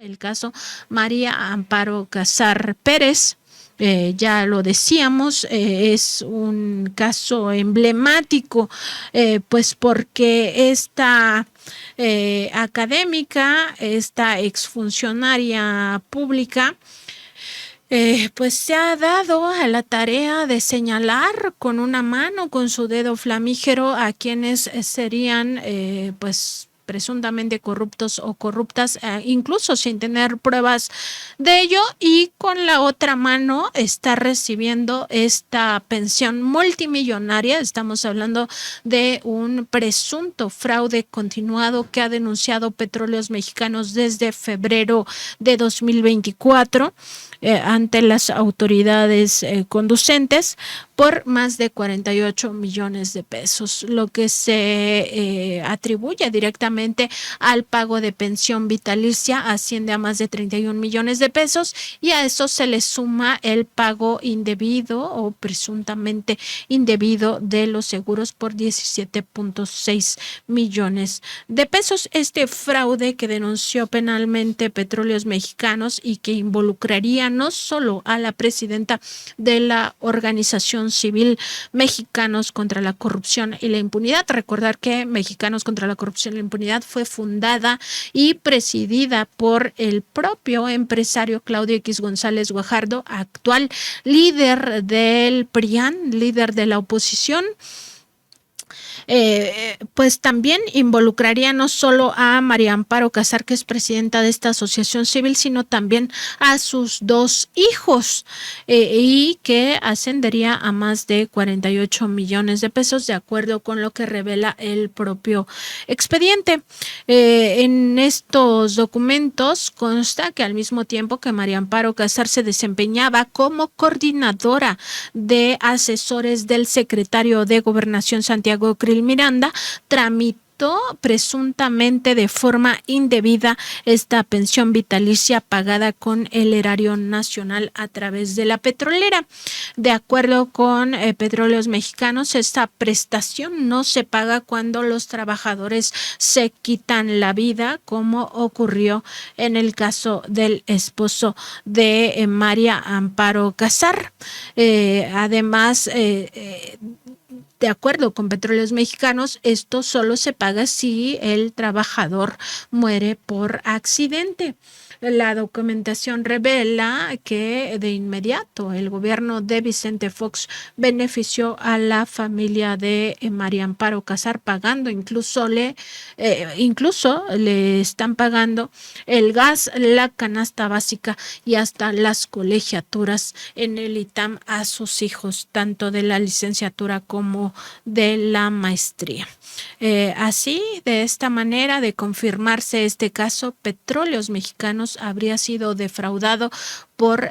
el caso María Amparo Casar Pérez. Ya lo decíamos, es un caso emblemático, pues porque esta académica, esta exfuncionaria pública, pues se ha dado a la tarea de señalar con una mano, con su dedo flamígero, a quienes serían pues presuntamente corruptos o corruptas, incluso sin tener pruebas de ello, y con la otra mano está recibiendo esta pensión multimillonaria. Estamos hablando de un presunto fraude continuado que ha denunciado Petróleos Mexicanos desde febrero de 2024 ante las autoridades conducentes por más de 48 millones de pesos, lo que se atribuye directamente al pago de pensión vitalicia asciende a más de 31 millones de pesos, y a eso se le suma el pago indebido o presuntamente indebido de los seguros por 17.6 millones de pesos. Este fraude que denunció penalmente Petróleos Mexicanos y que involucraría no solo a la presidenta de la organización civil Mexicanos contra la Corrupción y la Impunidad. Recordar que Mexicanos contra la Corrupción y la Impunidad fue fundada y presidida por el propio empresario Claudio X González Guajardo, actual líder del PRIAN, líder de la oposición. Pues también involucraría no solo a María Amparo Casar, que es presidenta de esta asociación civil, sino también a sus dos hijos, y que ascendería a más de 48 millones de pesos, de acuerdo con lo que revela el propio expediente. En estos documentos consta que al mismo tiempo que María Amparo Casar se desempeñaba como coordinadora de asesores del secretario de Gobernación Santiago Krill Miranda, tramitó presuntamente de forma indebida esta pensión vitalicia pagada con el erario nacional a través de la petrolera. De acuerdo con Petróleos Mexicanos, esta prestación no se paga cuando los trabajadores se quitan la vida, como ocurrió en el caso del esposo de María Amparo Casar. Además, de acuerdo con Petróleos Mexicanos, esto solo se paga si el trabajador muere por accidente. La documentación revela que de inmediato el gobierno de Vicente Fox benefició a la familia de María Amparo Casar, pagando incluso le están pagando el gas, la canasta básica y hasta las colegiaturas en el ITAM a sus hijos, tanto de la licenciatura como de la maestría. Así, de esta manera, de confirmarse este caso, Petróleos Mexicanos habría sido defraudado por,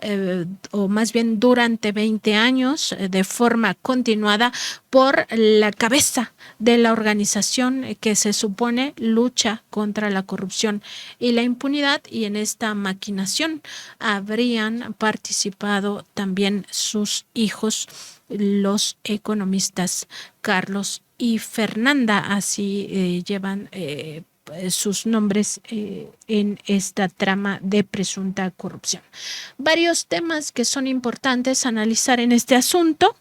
o más bien durante 20 años, de forma continuada, por la cabeza de la organización que se supone lucha contra la corrupción y la impunidad, y en esta maquinación habrían participado también sus hijos, los economistas Carlos y Fernanda, así llevan sus nombres en esta trama de presunta corrupción. Varios temas que son importantes analizar en este asunto.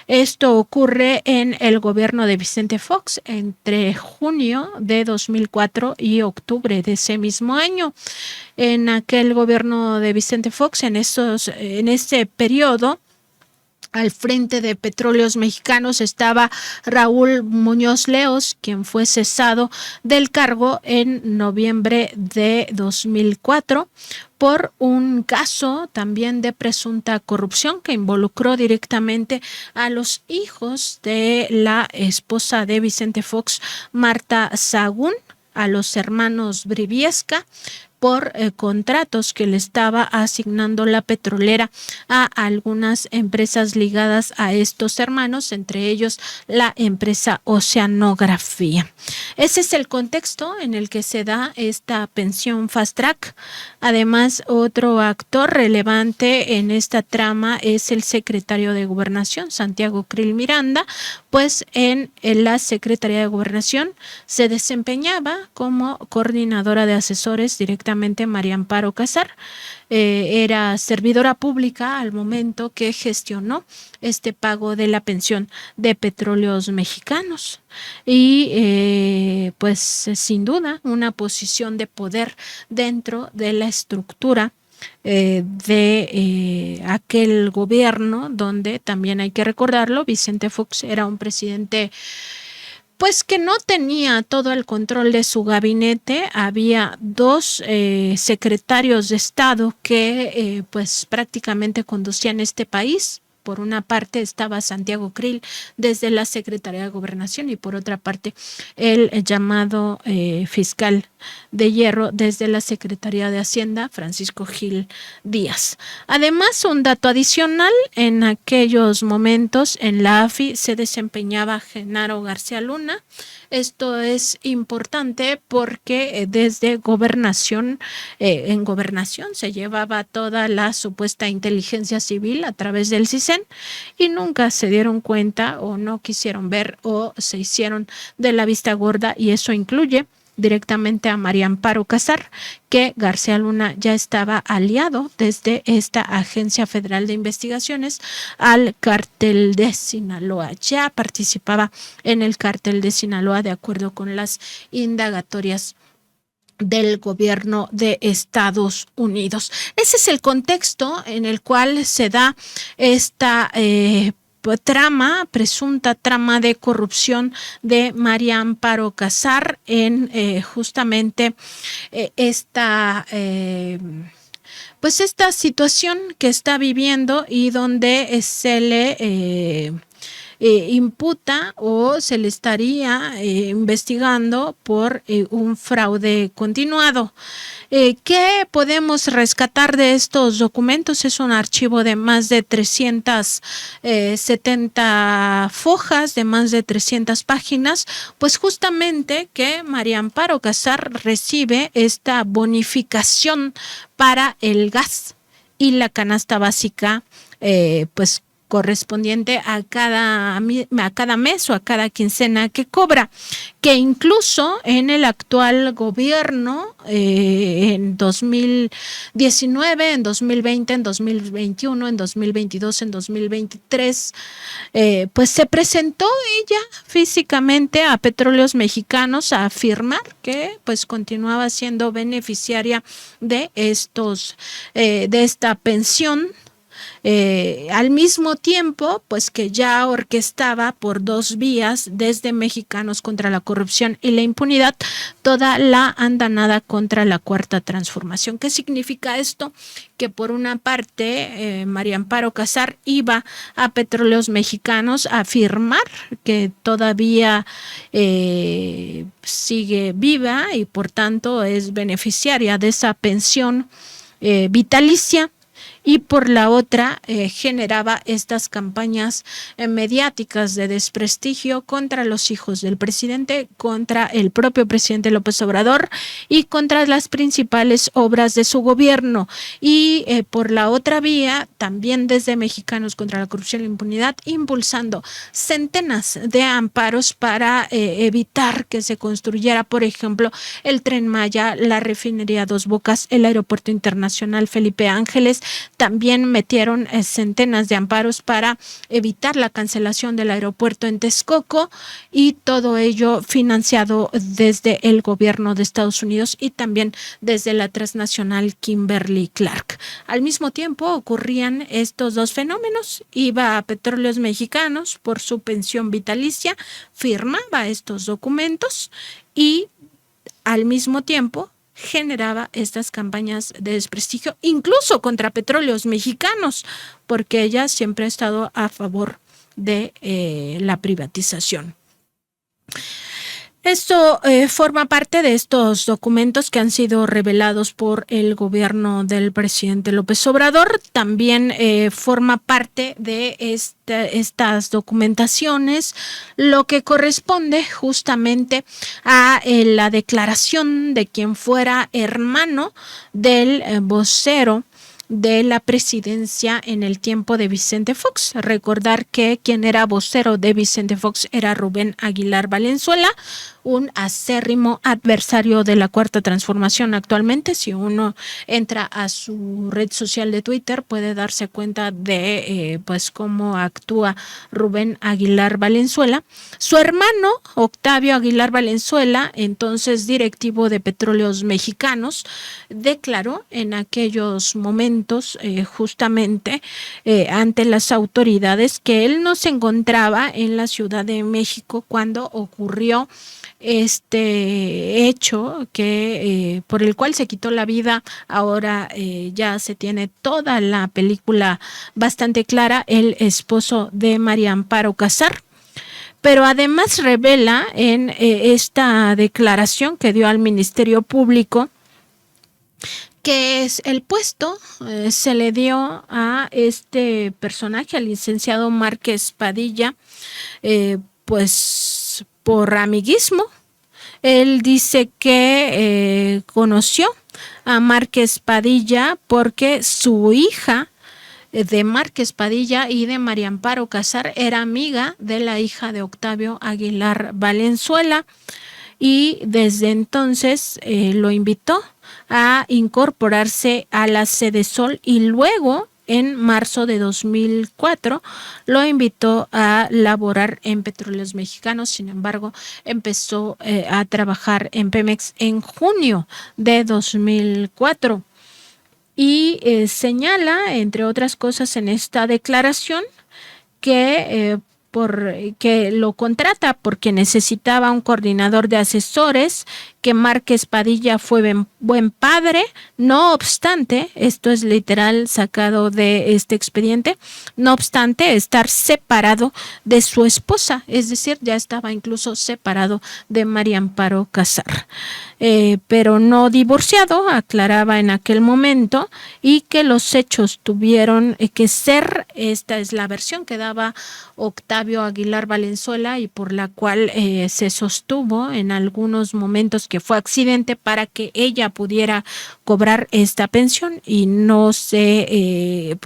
Esto ocurre en el gobierno de Vicente Fox entre junio de 2004 y octubre de ese mismo año. En aquel gobierno de Vicente Fox, en ese periodo, al frente de Petróleos Mexicanos estaba Raúl Muñoz Leos, quien fue cesado del cargo en noviembre de 2004 por un caso también de presunta corrupción que involucró directamente a los hijos de la esposa de Vicente Fox, Marta Sahagún, a los hermanos Briviesca, por contratos que le estaba asignando la petrolera a algunas empresas ligadas a estos hermanos, entre ellos la empresa Oceanografía. Ese es el contexto en el que se da esta pensión fast track. Además, otro actor relevante en esta trama es el secretario de Gobernación, Santiago Krill Miranda, pues en la Secretaría de Gobernación se desempeñaba como coordinadora de asesores directamente directamente María Amparo Casar. Era servidora pública al momento que gestionó este pago de la pensión de Petróleos Mexicanos y pues sin duda una posición de poder dentro de la estructura de aquel gobierno, donde también hay que recordarlo, Vicente Fox era un presidente pues que no tenía todo el control de su gabinete. Había dos secretarios de Estado que pues prácticamente conducían este país. Por una parte estaba Santiago Krill desde la Secretaría de Gobernación y por otra parte el llamado fiscal de hierro desde la Secretaría de Hacienda, Francisco Gil Díaz. Además, un dato adicional, en aquellos momentos en la AFI se desempeñaba Genaro García Luna. Esto es importante porque desde gobernación, en gobernación se llevaba toda la supuesta inteligencia civil a través del CISEN y nunca se dieron cuenta o no quisieron ver o se hicieron de la vista gorda, y eso incluye directamente a María Amparo Casar, que García Luna ya estaba aliado desde esta Agencia Federal de Investigaciones al cártel de Sinaloa. Ya participaba en el cártel de Sinaloa de acuerdo con las indagatorias del gobierno de Estados Unidos. Ese es el contexto en el cual se da esta presunta trama de corrupción de María Amparo Casar en justamente esta situación que está viviendo y donde se le imputa o se le estaría investigando por un fraude continuado. ¿Qué podemos rescatar de estos documentos? Es un archivo de más de 370 fojas, de más de 300 páginas, pues justamente que María Amparo Casar recibe esta bonificación para el gas y la canasta básica, pues correspondiente a cada mes o a cada quincena que cobra, que incluso en el actual gobierno, en 2019, en 2020, en 2021, en 2022, en 2023, pues se presentó ella físicamente a Petróleos Mexicanos a afirmar que pues continuaba siendo beneficiaria de esta pensión. Al mismo tiempo, pues que ya orquestaba por dos vías, desde Mexicanos contra la Corrupción y la Impunidad, toda la andanada contra la Cuarta Transformación. ¿Qué significa esto? Que por una parte María Amparo Casar iba a Petróleos Mexicanos a afirmar que todavía sigue viva y por tanto es beneficiaria de esa pensión vitalicia, y por la otra generaba estas campañas mediáticas de desprestigio contra los hijos del presidente, contra el propio presidente López Obrador y contra las principales obras de su gobierno. Y por la otra vía, también desde Mexicanos contra la Corrupción y la Impunidad, impulsando centenas de amparos para evitar que se construyera, por ejemplo, el Tren Maya, la refinería Dos Bocas, el Aeropuerto Internacional Felipe Ángeles. También metieron centenas de amparos para evitar la cancelación del aeropuerto en Texcoco, y todo ello financiado desde el gobierno de Estados Unidos y también desde la transnacional Kimberly-Clark. Al mismo tiempo ocurrían estos dos fenómenos. Iba a Petróleos Mexicanos por su pensión vitalicia, firmaba estos documentos y al mismo tiempo generaba estas campañas de desprestigio, incluso contra Petróleos Mexicanos, porque ella siempre ha estado a favor de la privatización. Esto forma parte de estos documentos que han sido revelados por el gobierno del presidente López Obrador. También forma parte de estas documentaciones lo que corresponde justamente a la declaración de quien fuera hermano del vocero de la presidencia en el tiempo de Vicente Fox. Recordar que quien era vocero de Vicente Fox era Rubén Aguilar Valenzuela, un acérrimo adversario de la Cuarta Transformación actualmente. Si uno entra a su red social de Twitter, puede darse cuenta de pues cómo actúa Rubén Aguilar Valenzuela. Su hermano, Octavio Aguilar Valenzuela, entonces directivo de Petróleos Mexicanos, declaró en aquellos momentos justamente ante las autoridades que él no se encontraba en la Ciudad de México cuando ocurrió este hecho que por el cual se quitó la vida. Ahora ya se tiene toda la película bastante clara, el esposo de María Amparo Casar. Pero además revela en esta declaración que dio al Ministerio Público que es el puesto se le dio a este personaje, al licenciado Márquez Padilla, pues por amiguismo. Él dice que conoció a Márquez Padilla porque su hija de Márquez Padilla y de María Amparo Casar era amiga de la hija de Octavio Aguilar Valenzuela, y desde entonces lo invitó a incorporarse a la Sedesol, y luego en marzo de 2004 lo invitó a laborar en Petróleos Mexicanos. Sin embargo, empezó a trabajar en Pemex en junio de 2004 y señala, entre otras cosas, en esta declaración que que lo contrata porque necesitaba un coordinador de asesores, que Márquez Padilla fue buen padre. No obstante, esto es literal sacado de este expediente, no obstante estar separado de su esposa, es decir, ya estaba incluso separado de María Amparo Casar, pero no divorciado, aclaraba en aquel momento, y que los hechos tuvieron que ser, esta es la versión que daba Octavio Aguilar Valenzuela y por la cual se sostuvo en algunos momentos que fue accidente para que ella pudiera cobrar esta pensión, y no se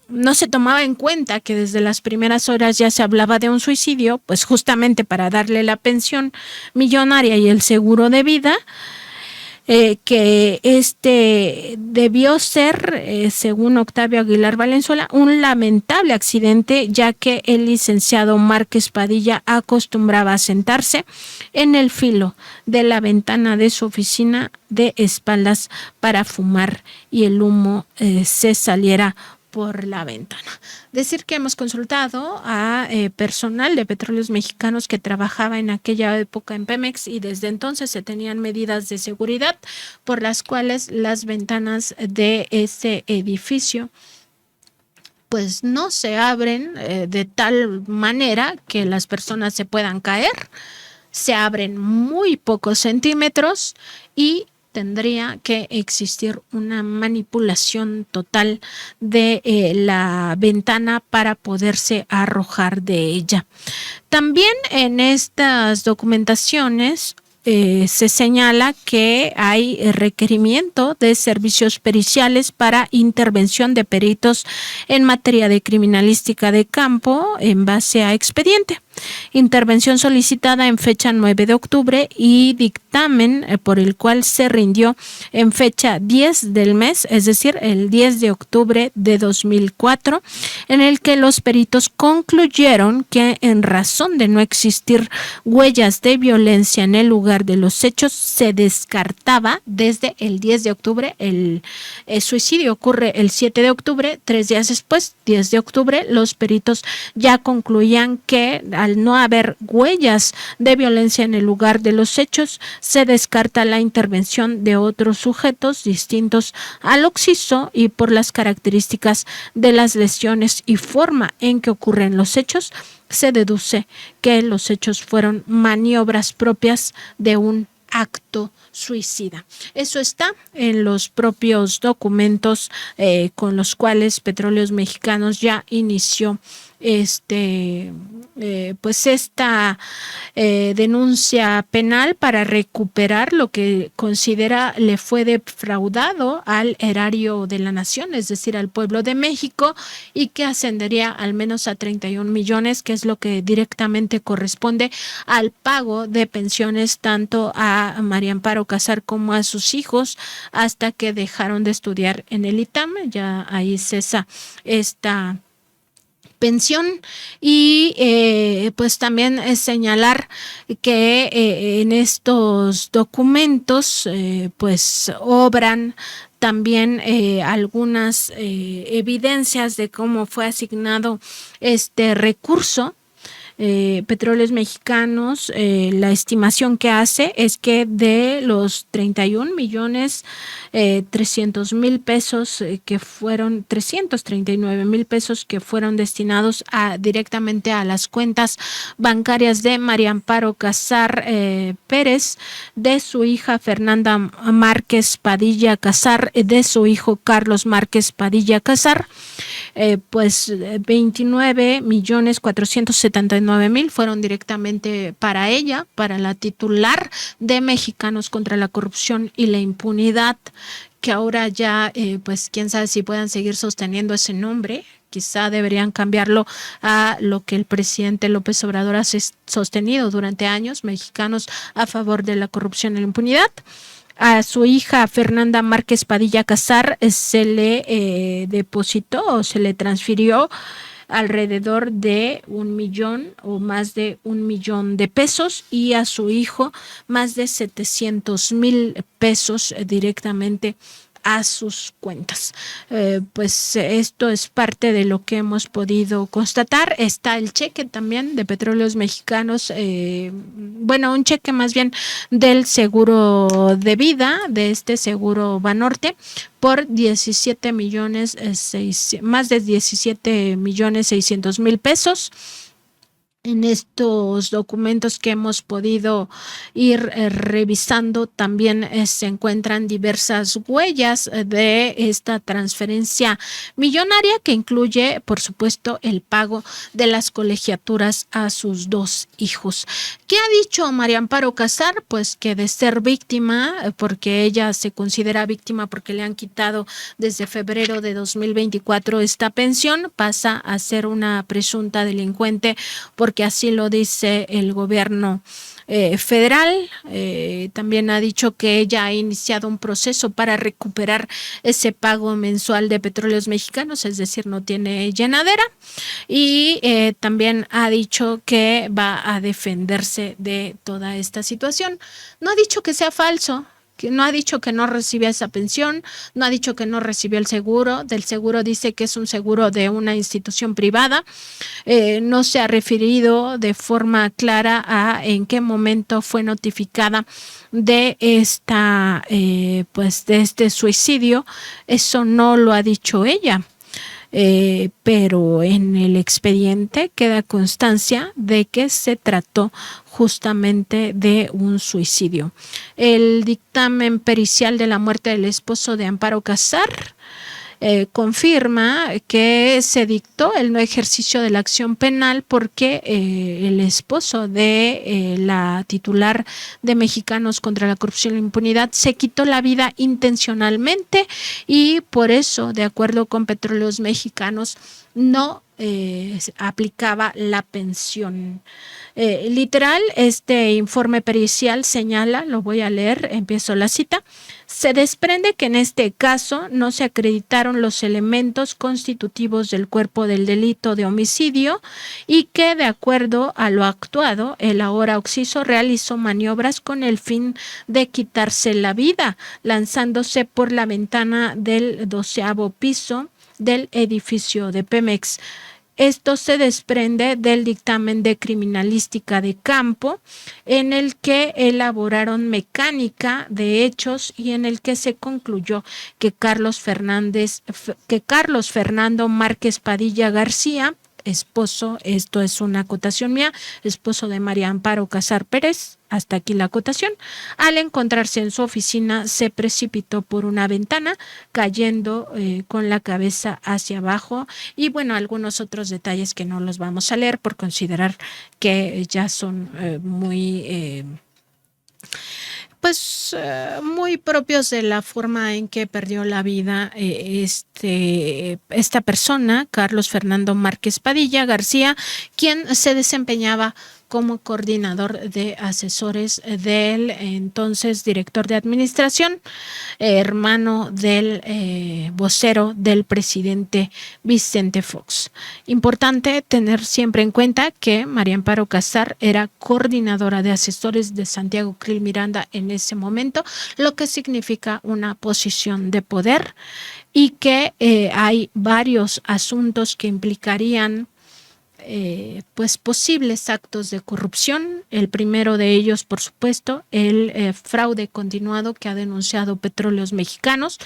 no se tomaba en cuenta que desde las primeras horas ya se hablaba de un suicidio, pues justamente para darle la pensión millonaria y el seguro de vida. Que debió ser, según Octavio Aguilar Valenzuela, un lamentable accidente, ya que el licenciado Márquez Padilla acostumbraba a sentarse en el filo de la ventana de su oficina de espaldas para fumar y el humo se saliera por la ventana. Decir que hemos consultado a personal de Petróleos Mexicanos que trabajaba en aquella época en Pemex, y desde entonces se tenían medidas de seguridad por las cuales las ventanas de ese edificio pues no se abren de tal manera que las personas se puedan caer. Se abren muy pocos centímetros y tendría que existir una manipulación total de la ventana para poderse arrojar de ella. También en estas documentaciones se señala que hay requerimiento de servicios periciales para intervención de peritos en materia de criminalística de campo en base a expediente. Intervención solicitada en fecha 9 de octubre y dictamen por el cual se rindió en fecha 10 del mes, es decir, el 10 de octubre de 2004, en el que los peritos concluyeron que en razón de no existir huellas de violencia en el lugar de los hechos, se descartaba desde el 10 de octubre. El suicidio ocurre el 7 de octubre, 3 días después, 10 de octubre, los peritos ya concluían que al no haber huellas de violencia en el lugar de los hechos, se descarta la intervención de otros sujetos distintos al occiso, y por las características de las lesiones y forma en que ocurren los hechos, se deduce que los hechos fueron maniobras propias de un acto suicida. Eso está en los propios documentos con los cuales Petróleos Mexicanos ya inició pues esta denuncia penal para recuperar lo que considera le fue defraudado al erario de la nación, es decir, al pueblo de México, y que ascendería al menos a 31 millones, que es lo que directamente corresponde al pago de pensiones tanto a María Amparo Casar como a sus hijos hasta que dejaron de estudiar en el ITAM. Ya ahí cesa esta pensión. Y pues también señalar que en estos documentos pues obran también algunas evidencias de cómo fue asignado este recurso. Petróleos Mexicanos, la estimación que hace es que de los 31 millones 300,000 pesos que fueron 339,000 pesos que fueron destinados directamente a las cuentas bancarias de María Amparo Casar Pérez, de su hija Fernanda Márquez Padilla Casar, de su hijo Carlos Márquez Padilla Casar, pues 29,479,000 fueron directamente para ella, para la titular de Mexicanos contra la Corrupción y la Impunidad, que ahora ya, pues quién sabe si puedan seguir sosteniendo ese nombre. Quizá deberían cambiarlo a lo que el presidente López Obrador ha sostenido durante años, Mexicanos a favor de la corrupción y la impunidad. A su hija Fernanda Márquez Padilla Casar se le depositó o se le transfirió alrededor de 1 millón o más de 1 millón de pesos, y a su hijo más de 700,000 pesos directamente a sus cuentas. Pues esto es parte de lo que hemos podido constatar. Está el cheque también de Petróleos Mexicanos, un cheque más bien del seguro de vida, de este seguro Banorte, por 17 millones, más de 17,600,000 pesos. En estos documentos que hemos podido ir revisando también se encuentran diversas huellas de esta transferencia millonaria, que incluye, por supuesto, el pago de las colegiaturas a sus 2 hijos. ¿Qué ha dicho María Amparo Casar? Pues que de ser víctima, porque ella se considera víctima porque le han quitado desde febrero de 2024 esta pensión, pasa a ser una presunta delincuente, porque así lo dice el gobierno federal. También ha dicho que ella ha iniciado un proceso para recuperar ese pago mensual de Petróleos Mexicanos, es decir, no tiene llenadera, y también ha dicho que va a defenderse de toda esta situación. No ha dicho que sea falso, que no ha dicho que no recibió esa pensión, no ha dicho que no recibió el seguro. Del seguro dice que es un seguro de una institución privada. No se ha referido de forma clara a en qué momento fue notificada de esta, pues de este suicidio. Eso no lo ha dicho ella. Pero en el expediente queda constancia de que se trató justamente de un suicidio. El dictamen pericial de la muerte del esposo de Amparo Casar confirma que se dictó el no ejercicio de la acción penal porque el esposo de la titular de Mexicanos contra la Corrupción y la Impunidad se quitó la vida intencionalmente, y por eso, de acuerdo con Petróleos Mexicanos, no aplicaba la pensión. Literal, este informe pericial señala, lo voy a leer, empiezo la cita: se desprende que en este caso no se acreditaron los elementos constitutivos del cuerpo del delito de homicidio, y que, de acuerdo a lo actuado, el ahora occiso realizó maniobras con el fin de quitarse la vida, lanzándose por la ventana del 12º piso del edificio de Pemex. Esto se desprende del dictamen de criminalística de campo, en el que elaboraron mecánica de hechos y en el que se concluyó que Carlos Fernando Márquez Padilla García, esposo, esto es una acotación mía, esposo de María Amparo Casar Pérez, hasta aquí la acotación, al encontrarse en su oficina se precipitó por una ventana, cayendo con la cabeza hacia abajo, y bueno, algunos otros detalles que no los vamos a leer por considerar que ya son muy propios de la forma en que perdió la vida esta persona, Carlos Fernando Márquez Padilla García, quien se desempeñaba como coordinador de asesores del entonces director de administración, hermano del vocero del presidente Vicente Fox. Importante tener siempre en cuenta que María Amparo Casar era coordinadora de asesores de Santiago Krill Miranda en ese momento, lo que significa una posición de poder, y que hay varios asuntos que implicarían posibles actos de corrupción. El primero de ellos, por supuesto, el fraude continuado que ha denunciado Petróleos Mexicanos.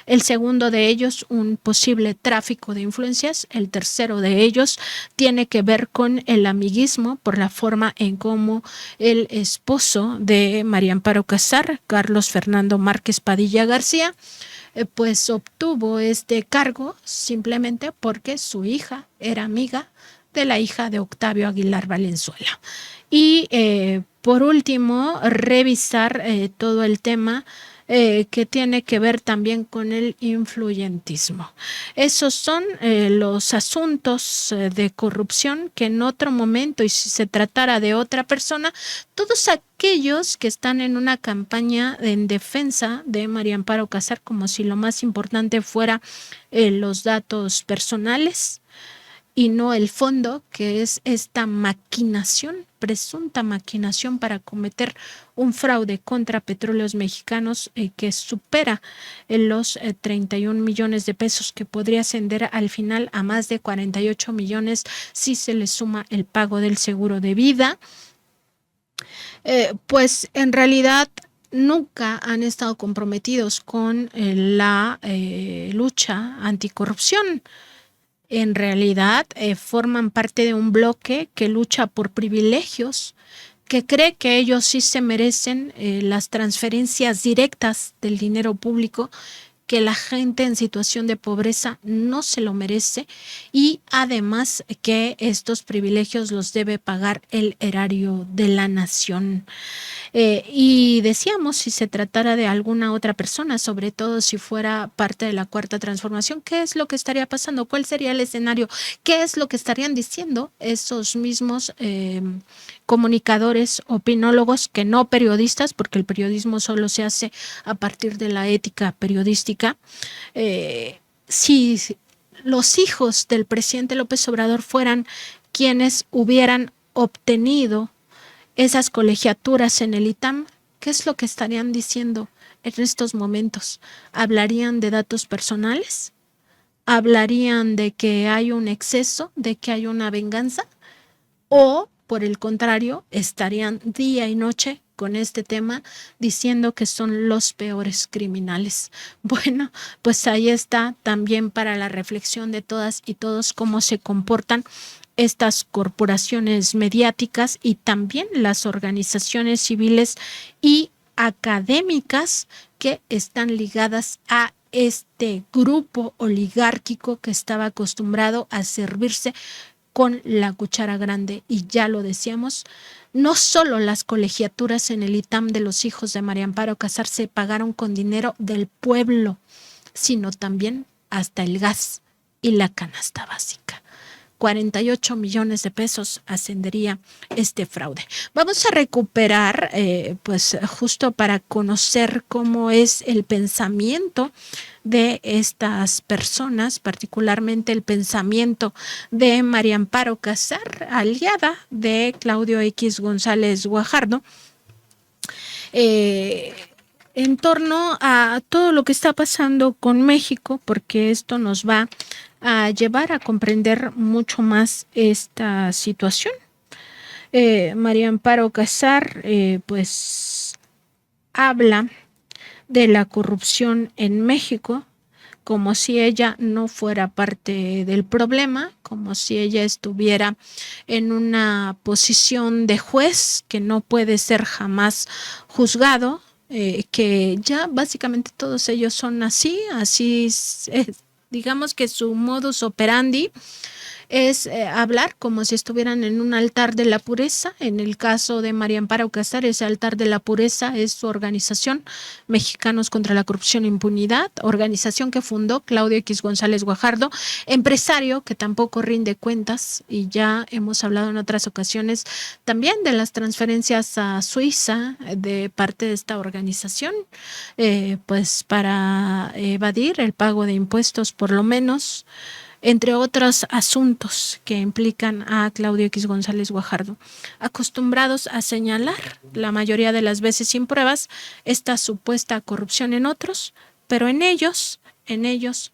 El segundo de ellos, un posible tráfico de influencias. El tercero de ellos tiene que ver con el amiguismo por la forma en cómo el esposo de María Amparo Casar, Carlos Fernando Márquez Padilla García, pues obtuvo este cargo simplemente porque su hija era amiga de la hija de Octavio Aguilar Valenzuela. Y por último, revisar todo el tema que tiene que ver también con el influyentismo. Esos son los asuntos de corrupción que en otro momento, y si se tratara de otra persona, todos aquellos que están en una campaña en defensa de María Amparo Casar, como si lo más importante fuera los datos personales y no el fondo, que es esta maquinación, presunta maquinación para cometer un fraude contra Petróleos Mexicanos que supera los 31 millones de pesos, que podría ascender al final a más de 48 millones si se le suma el pago del seguro de vida. Pues en realidad nunca han estado comprometidos con la lucha anticorrupción. En realidad forman parte de un bloque que lucha por privilegios, que cree que ellos sí se merecen las transferencias directas del dinero público, que la gente en situación de pobreza no se lo merece, y además que estos privilegios los debe pagar el erario de la nación. Y decíamos, si se tratara de alguna otra persona, sobre todo si fuera parte de la Cuarta Transformación, ¿qué es lo que estaría pasando? ¿Cuál sería el escenario? ¿Qué es lo que estarían diciendo esos mismos comunicadores, opinólogos, que no periodistas, porque el periodismo solo se hace a partir de la ética periodística? Si los hijos del presidente López Obrador fueran quienes hubieran obtenido esas colegiaturas en el ITAM, ¿qué es lo que estarían diciendo en estos momentos? ¿Hablarían de datos personales? ¿Hablarían de que hay un exceso, de que hay una venganza? ¿O, por el contrario, estarían día y noche con este tema diciendo que son los peores criminales? Bueno, pues ahí está también para la reflexión de todas y todos cómo se comportan estas corporaciones mediáticas y también las organizaciones civiles y académicas que están ligadas a este grupo oligárquico que estaba acostumbrado a servirse con la cuchara grande. Y ya lo decíamos, no solo las colegiaturas en el ITAM de los hijos de María Amparo Casar se pagaron con dinero del pueblo, sino también hasta el gas y la canasta básica. 48 millones de pesos ascendería este fraude. Vamos a recuperar, pues justo para conocer cómo es el pensamiento de estas personas, particularmente el pensamiento de María Amparo Casar, aliada de Claudio X González Guajardo, en torno a todo lo que está pasando con México, porque esto nos va a llevar a comprender mucho más esta situación. María Amparo Casar pues habla de la corrupción en México, como si ella no fuera parte del problema, como si ella estuviera en una posición de juez que no puede ser jamás juzgado, que ya básicamente todos ellos son así, digamos que su modus operandi es hablar como si estuvieran en un altar de la pureza. En el caso de María Amparo Casar, ese altar de la pureza es su organización Mexicanos contra la Corrupción e Impunidad, organización que fundó Claudio X González Guajardo, empresario que tampoco rinde cuentas, y ya hemos hablado en otras ocasiones también de las transferencias a Suiza de parte de esta organización, pues para evadir el pago de impuestos, por lo menos, entre otros asuntos que implican a Claudio X González Guajardo, acostumbrados a señalar, la mayoría de las veces sin pruebas, esta supuesta corrupción en otros, pero en ellos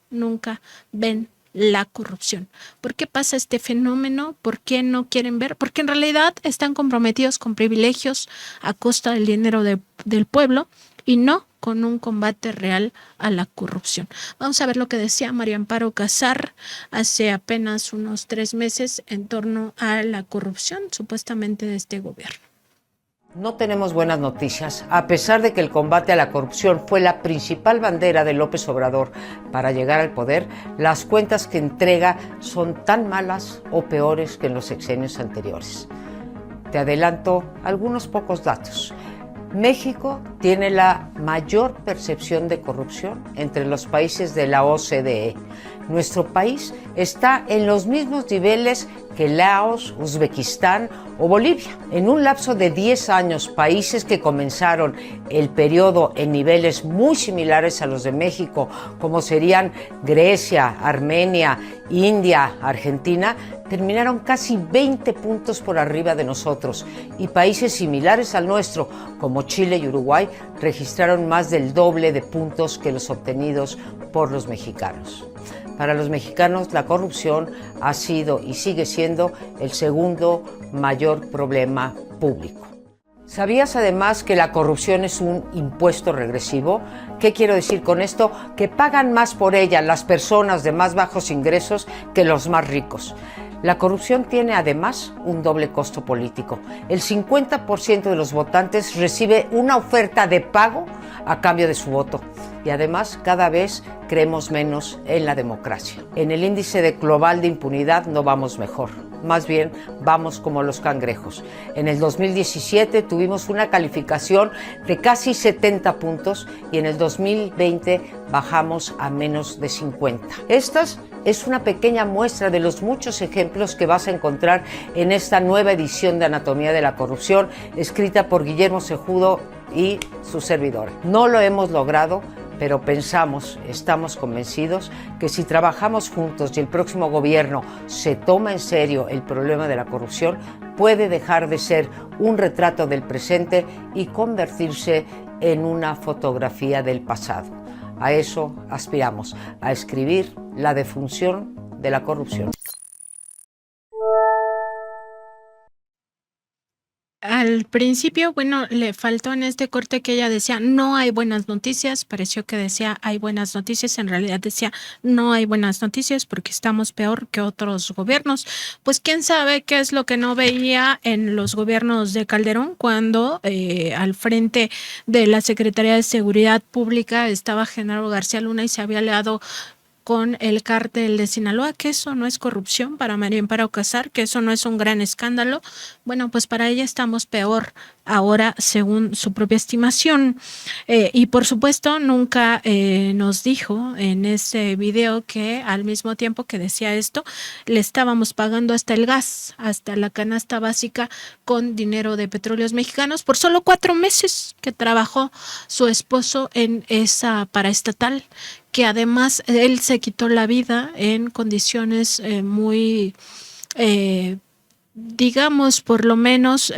nunca ven la corrupción. ¿Por qué pasa este fenómeno? ¿Por qué no quieren ver? Porque en realidad están comprometidos con privilegios a costa del dinero del pueblo y no con un combate real a la corrupción. Vamos a ver lo que decía María Amparo Casar hace apenas unos 3 meses en torno a la corrupción supuestamente de este gobierno. No tenemos buenas noticias. A pesar de que el combate a la corrupción fue la principal bandera de López Obrador para llegar al poder, las cuentas que entrega son tan malas o peores que en los sexenios anteriores. Te adelanto algunos pocos datos. México tiene la mayor percepción de corrupción entre los países de la OCDE. Nuestro país está en los mismos niveles que Laos, Uzbekistán o Bolivia. En un lapso de 10 años, países que comenzaron el periodo en niveles muy similares a los de México, como serían Grecia, Armenia, India, Argentina, terminaron casi 20 puntos por arriba de nosotros, y países similares al nuestro, como Chile y Uruguay, registraron más del doble de puntos que los obtenidos por los mexicanos. Para los mexicanos, la corrupción ha sido y sigue siendo el segundo mayor problema público. ¿Sabías además que la corrupción es un impuesto regresivo? ¿Qué quiero decir con esto? Que pagan más por ella las personas de más bajos ingresos que los más ricos. La corrupción tiene además un doble costo político. El 50% de los votantes recibe una oferta de pago a cambio de su voto. Y además, cada vez creemos menos en la democracia. En el índice global de impunidad no vamos mejor. Más bien, vamos como los cangrejos. En el 2017 tuvimos una calificación de casi 70 puntos y en el 2020 bajamos a menos de 50. Estas es una pequeña muestra de los muchos ejemplos que vas a encontrar en esta nueva edición de Anatomía de la Corrupción, escrita por Guillermo Cejudo y su servidor. No lo hemos logrado, pero estamos convencidos que si trabajamos juntos y el próximo gobierno se toma en serio el problema de la corrupción, puede dejar de ser un retrato del presente y convertirse en una fotografía del pasado. A eso aspiramos, a escribir la defunción de la corrupción. Al principio, bueno, le faltó en este corte que ella decía no hay buenas noticias, pareció que decía hay buenas noticias, en realidad decía no hay buenas noticias porque estamos peor que otros gobiernos. Pues quién sabe qué es lo que no veía en los gobiernos de Calderón cuando al frente de la Secretaría de Seguridad Pública estaba Genaro García Luna y se había aliado con el cártel de Sinaloa, que eso no es corrupción para María Amparo Casar, que eso no es un gran escándalo. Bueno, pues para ella estamos peor ahora según su propia estimación. Y por supuesto nunca nos dijo en ese video que al mismo tiempo que decía esto, le estábamos pagando hasta el gas, hasta la canasta básica con dinero de Petróleos Mexicanos por solo 4 meses que trabajó su esposo en esa paraestatal, que además él se quitó la vida en condiciones muy, digamos, por lo menos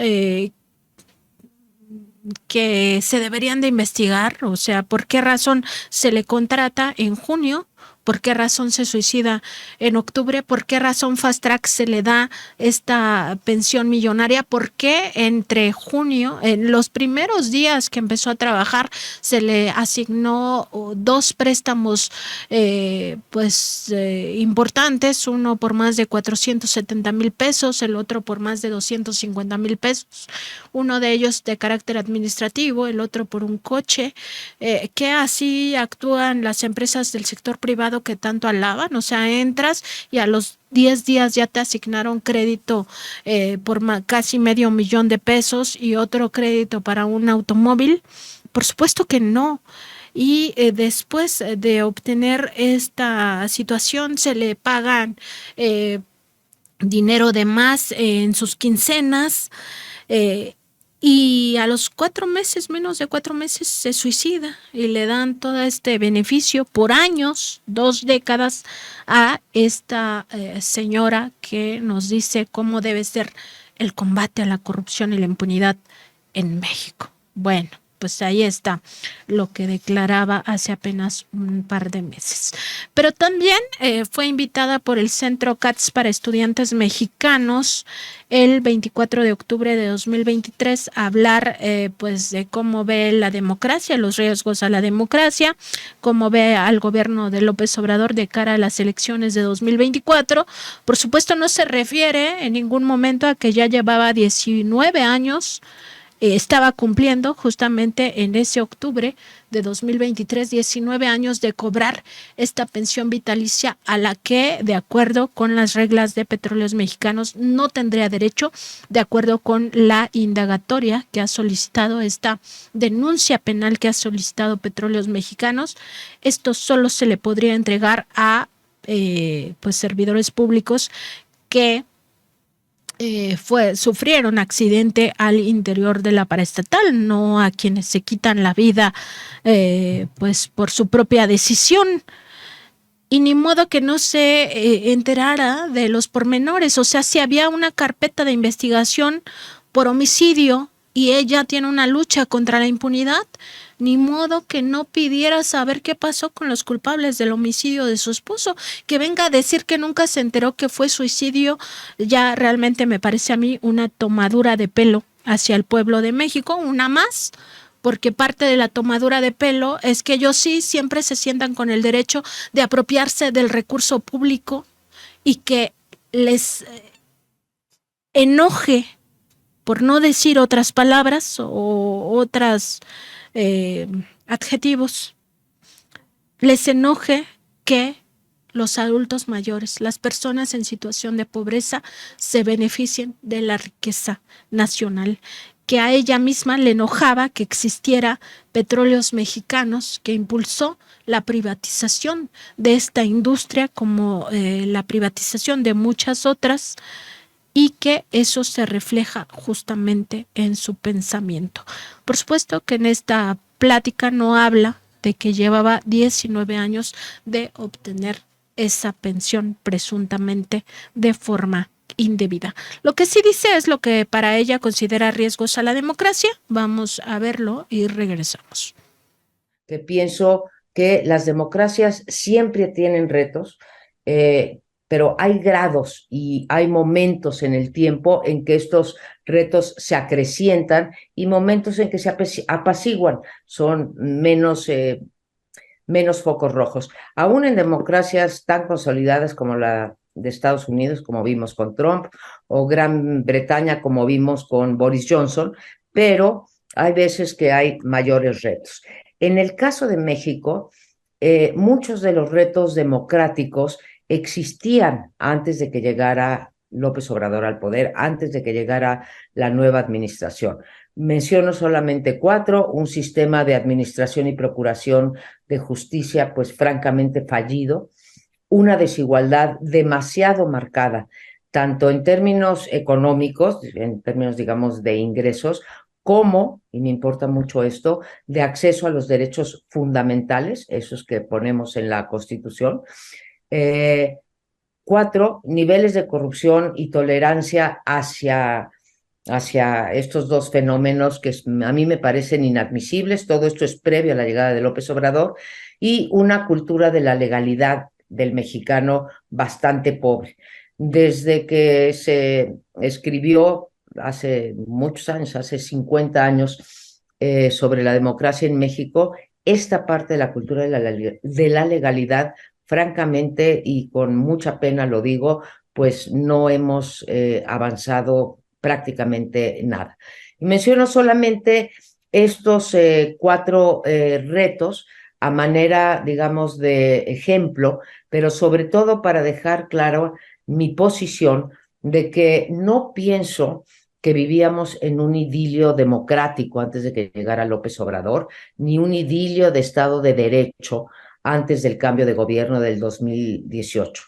que se deberían de investigar, o sea, por qué razón se le contrata en junio ¿Por qué razón se suicida en octubre? ¿Por qué razón Fast Track se le da esta pensión millonaria? ¿Por qué entre junio, en los primeros días que empezó a trabajar, se le asignó dos préstamos importantes, uno por más de 470,000 pesos, el otro por más de 250,000 pesos, uno de ellos de carácter administrativo, el otro por un coche, que así actúan las empresas del sector privado que tanto alaban? O sea, entras y a los 10 días ya te asignaron crédito por casi $500,000 de pesos y otro crédito para un automóvil. Por supuesto que no. Y después de obtener esta situación se le pagan dinero de más en sus quincenas, y a los 4 meses, menos de 4 meses, se suicida y le dan todo este beneficio por años, 2 décadas, a esta señora que nos dice cómo debe ser el combate a la corrupción y la impunidad en México. Bueno, pues ahí está lo que declaraba hace apenas un par de meses. Pero también fue invitada por el Centro CATS para Estudiantes Mexicanos el 24 de octubre de 2023 a hablar pues de cómo ve la democracia, los riesgos a la democracia, cómo ve al gobierno de López Obrador de cara a las elecciones de 2024. Por supuesto, no se refiere en ningún momento a que ya llevaba 19 años, estaba cumpliendo justamente en ese octubre de 2023, 19 años de cobrar esta pensión vitalicia a la que, de acuerdo con las reglas de Petróleos Mexicanos, no tendría derecho, de acuerdo con la indagatoria que ha solicitado, esta denuncia penal que ha solicitado Petróleos Mexicanos. Esto solo se le podría entregar a pues servidores públicos que sufrieron accidente al interior de la paraestatal, no a quienes se quitan la vida pues por su propia decisión. Y ni modo que no se enterara de los pormenores. O sea, si había una carpeta de investigación por homicidio y ella tiene una lucha contra la impunidad, ni modo que no pidiera saber qué pasó con los culpables del homicidio de su esposo. Que venga a decir que nunca se enteró que fue suicidio, ya realmente me parece a mí una tomadura de pelo hacia el pueblo de México, una más, porque parte de la tomadura de pelo es que ellos sí siempre se sientan con el derecho de apropiarse del recurso público y que les enoje, por no decir otras palabras o otras adjetivos, les enoje que los adultos mayores, las personas en situación de pobreza, se beneficien de la riqueza nacional, que a ella misma le enojaba que existiera Petróleos Mexicanos, que impulsó la privatización de esta industria, como la privatización de muchas otras, y que eso se refleja justamente en su pensamiento. Por supuesto que en esta plática no habla de que llevaba 19 años de obtener esa pensión presuntamente de forma indebida. Lo que sí dice es lo que para ella considera riesgos a la democracia. Vamos a verlo y regresamos. Que pienso que las democracias siempre tienen retos, pero hay grados y hay momentos en el tiempo en que estos retos se acrecientan y momentos en que se apaciguan, son menos focos rojos. Aún en democracias tan consolidadas como la de Estados Unidos, como vimos con Trump, o Gran Bretaña, como vimos con Boris Johnson, pero hay veces que hay mayores retos. En el caso de México, muchos de los retos democráticos existían antes de que llegara López Obrador al poder, antes de que llegara la nueva administración. Menciono solamente 4: un sistema de administración y procuración de justicia, pues francamente fallido, una desigualdad demasiado marcada, tanto en términos económicos, en términos, digamos, de ingresos, como, y me importa mucho esto, de acceso a los derechos fundamentales, esos que ponemos en la Constitución. 4, niveles de corrupción y tolerancia hacia hacia estos dos fenómenos que a mí me parecen inadmisibles. Todo esto es previo a la llegada de López Obrador, y una cultura de la legalidad del mexicano bastante pobre. Desde que se escribió hace muchos años, hace 50 años, sobre la democracia en México, esta parte de la cultura de la legalidad, francamente, y con mucha pena lo digo, pues no hemos avanzado prácticamente nada. Y menciono solamente estos cuatro retos a manera, digamos, de ejemplo, pero sobre todo para dejar claro mi posición de que no pienso que vivíamos en un idilio democrático antes de que llegara López Obrador, ni un idilio de Estado de Derecho antes del cambio de gobierno del 2018.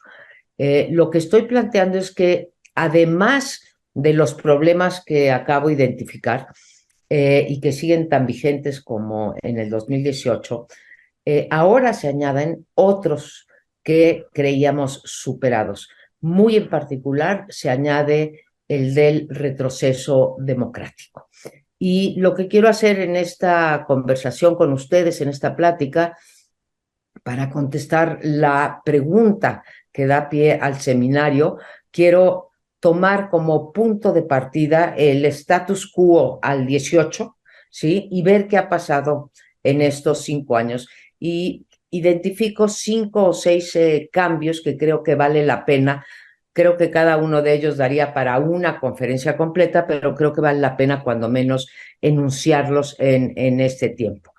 Lo que estoy planteando es que, además de los problemas que acabo de identificar, y que siguen tan vigentes como en el 2018, ahora se añaden otros que creíamos superados. Muy en particular se añade el del retroceso democrático. Y lo que quiero hacer en esta conversación con ustedes, en esta plática, para contestar la pregunta que da pie al seminario, quiero tomar como punto de partida el status quo al 18, ¿sí? Y ver qué ha pasado en estos 5 años. Y identifico 5 o 6 cambios que creo que vale la pena. Creo que cada uno de ellos daría para una conferencia completa, pero creo que vale la pena cuando menos enunciarlos en este tiempo.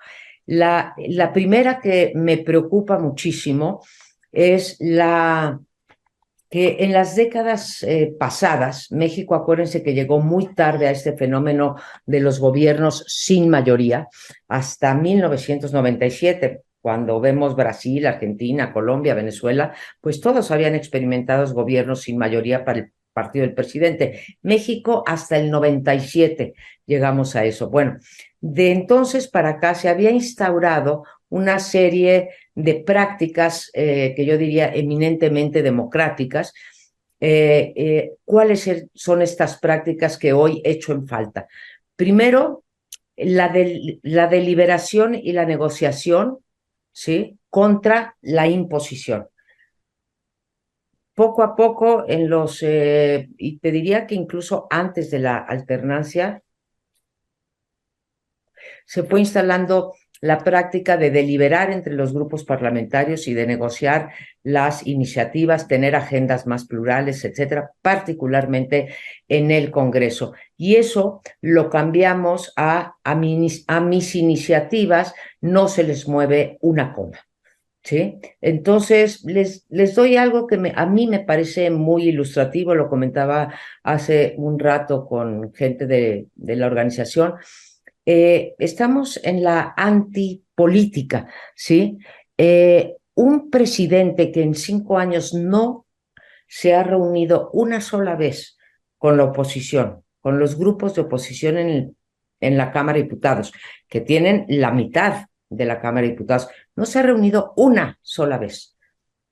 La primera que me preocupa muchísimo es que en las décadas pasadas, México, acuérdense que llegó muy tarde a este fenómeno de los gobiernos sin mayoría, hasta 1997, cuando vemos Brasil, Argentina, Colombia, Venezuela, pues todos habían experimentado gobiernos sin mayoría para el partido del presidente. México hasta el 97 llegamos a eso. Bueno, de entonces para acá se había instaurado una serie de prácticas que yo diría eminentemente democráticas. ¿Cuáles son estas prácticas que hoy echo en falta? Primero, la deliberación y la negociación, ¿sí?, contra la imposición. Poco a poco, y te diría que incluso antes de la alternancia, se fue instalando la práctica de deliberar entre los grupos parlamentarios y de negociar las iniciativas, tener agendas más plurales, etcétera, particularmente en el Congreso. Y eso lo cambiamos a mis iniciativas no se les mueve una coma. ¿Sí? Entonces, les doy algo que a mí me parece muy ilustrativo, lo comentaba hace un rato con gente de la organización. Estamos en la antipolítica, ¿sí? Un presidente que en 5 años no se ha reunido una sola vez con la oposición, con los grupos de oposición en la Cámara de Diputados, que tienen la mitad de la Cámara de Diputados, no se ha reunido una sola vez